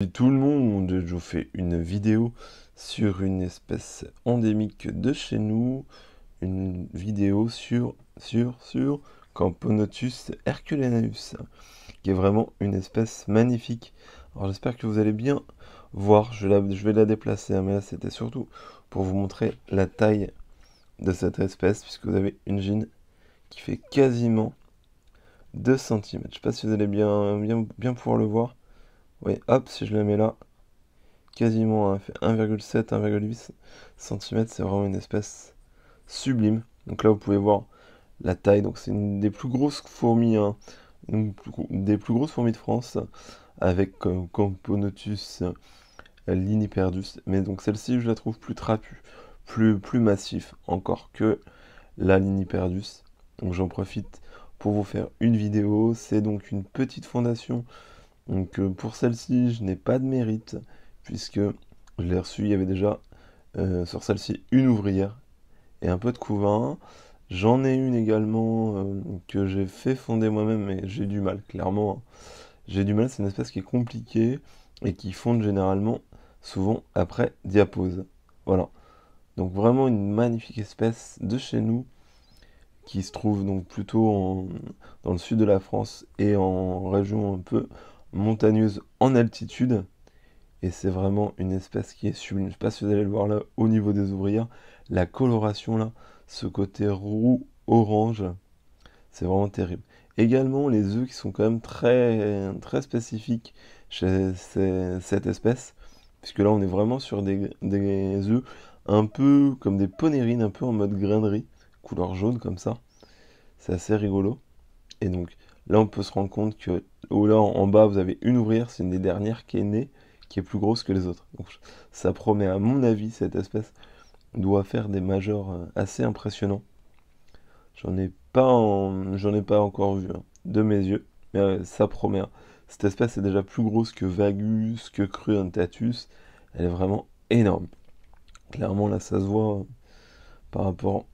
Salut tout le monde, je vous fais une vidéo sur une espèce endémique de chez nous, une vidéo sur Camponotus herculeanus, qui est vraiment une espèce magnifique. Alors j'espère que vous allez bien voir, je vais la déplacer, hein, mais là c'était surtout pour vous montrer la taille de cette espèce, puisque vous avez une gine qui fait quasiment 2 cm. Je sais pas si vous allez bien pouvoir le voir. Oui, hop, si je la mets là. Quasiment, hein, elle fait 1,7, 1,8 cm, c'est vraiment une espèce sublime. Donc là, vous pouvez voir la taille. Donc c'est une des plus grosses fourmis, hein, des plus grosses fourmis de France, avec Camponotus liniperdus. Mais donc celle-ci, je la trouve plus trapue, plus massif encore que la liniperdus. Donc j'en profite pour vous faire une vidéo. C'est donc une petite fondation. Donc pour celle-ci, je n'ai pas de mérite, puisque je l'ai reçue, il y avait déjà sur celle-ci une ouvrière et un peu de couvain. J'en ai une également que j'ai fait fonder moi-même, mais j'ai du mal, clairement, hein. J'ai du mal, c'est une espèce qui est compliquée et qui fonde généralement, souvent après diapause. Voilà. Donc vraiment une magnifique espèce de chez nous, qui se trouve donc plutôt dans le sud de la France et en région un peu montagneuse en altitude. Et c'est vraiment une espèce qui est sublime. Je ne sais pas si vous allez le voir là au niveau des ouvrières. La coloration là, ce côté roux, orange, c'est vraiment terrible. Également les œufs qui sont quand même très spécifiques chez cette espèce. Puisque là on est vraiment sur des œufs un peu comme des ponérines, un peu en mode grainerie, couleur jaune comme ça. C'est assez rigolo. Et donc là, on peut se rendre compte que là en bas, vous avez une ouvrière, c'est une des dernières qui est née, qui est plus grosse que les autres. Donc ça promet, à mon avis, cette espèce doit faire des majors assez impressionnants. J'en ai pas encore vu, hein, de mes yeux, mais ça promet, hein. Cette espèce est déjà plus grosse que Vagus, que Cruentatus. Elle est vraiment énorme. Clairement, là, ça se voit par rapport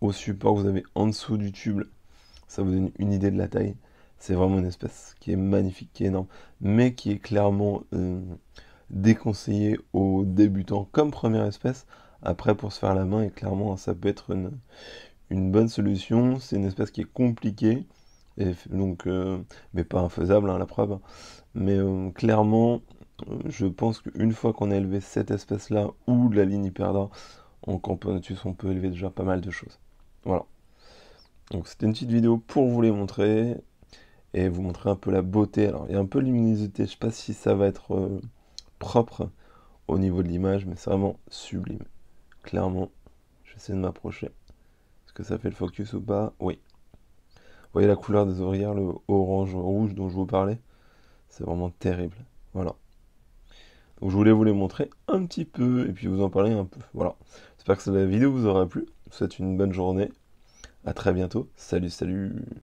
au support que vous avez en dessous du tube. Ça vous donne une idée de la taille. C'est vraiment une espèce qui est magnifique, qui est énorme, mais qui est clairement déconseillée aux débutants comme première espèce. Après, pour se faire la main, et clairement, ça peut être une bonne solution. C'est une espèce qui est compliquée, et donc, mais pas infaisable, hein, la preuve, hein. Mais clairement, je pense qu'une fois qu'on a élevé cette espèce-là, ou de la ligne hyperda, en Camponotus, on peut élever déjà pas mal de choses. Voilà. Donc c'était une petite vidéo pour vous les montrer et vous montrer un peu la beauté. Alors il y a un peu de luminosité, je sais pas si ça va être propre au niveau de l'image, mais c'est vraiment sublime. Clairement, j'essaie de m'approcher. Est-ce que ça fait le focus ou pas? Oui. Vous voyez la couleur des ouvrières, le orange rouge dont je vous parlais? C'est vraiment terrible. Voilà. Donc je voulais vous les montrer un petit peu et puis vous en parler un peu. Voilà. J'espère que la vidéo vous aura plu. Je vous souhaite une bonne journée. À très bientôt. Salut, salut.